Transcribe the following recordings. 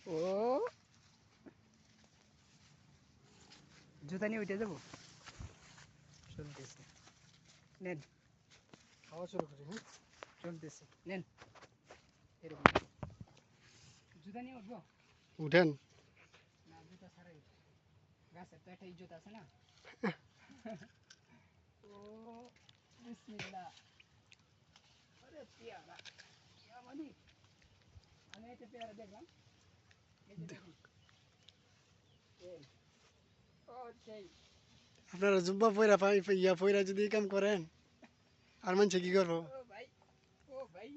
ও জুতা নিয়ে উঠে যাবো চলতেছে নেন খাওয়া শুরু করি। হ্যাঁ, চলতেছে নেন এরকম জুতা নিয়ে উঠবো উঠেন। না জুতা ছাড়াই গাছের তো একটা ইজ্জত আছে না ও বিসমিল্লাহ আরে পেয়ারা মানে আমি একটা পেয়ারা দেখলাম এই যে দেখুন এই ও সেই আপনারা জুব্বা পয়রা ইয়া পয়রা যদি এই কাম করেন আর মানুষে কি করবো? ও ভাই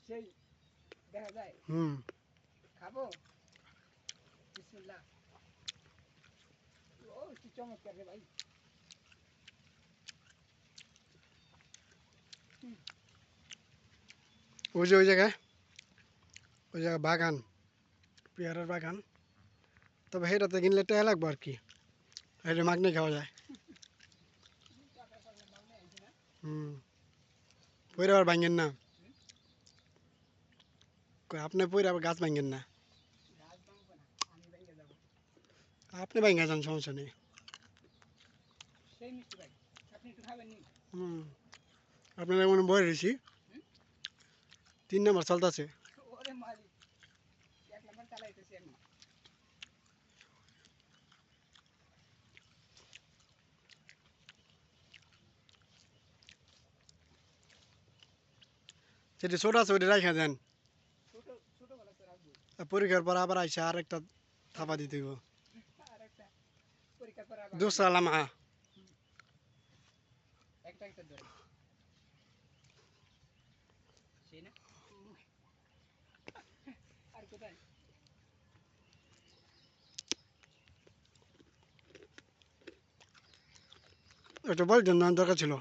সেই দেখা যায় হুম, খাবো বিসমিল্লাহ ও কি চমৎকার রে ভাই ওই জায়গায় বাগান, পেয়ারার বাগান। তবে সেটাতে কিনলে টাকা লাগবো আর কি, এটা মাগনি খাওয়া যায়। হুম, পয়রা আবার ভাঙেন না, আপনি পয়রা আবার গাছ ভাঙেন না, গাছ ভাঙবো না আমি ভেঙে যাবো আপনি ভাঙে যান, সমস্যা নেই। সেই মিষ্টি ভাই আপনি একটু খাবেন নি হুম, আপনার মনে বয়ে রয়েছি, 3 নম্বর চলতেছে। ওরে মালিক এক নাম্বার চালাইতেছি আমি সেটি ছোট আছে, ওইটা রাখা দেন। ছোট ছোট বলা তো রাখবো পরীক্ষার পর আবার আইসা আর একটা থাপা দিতে হইব। আর একটা পরীক্ষার পর আবার দোস্ত আলামা একটা একটা ধরে সেই না আর কোথায় একটা বল দেন, দরকার ছিল।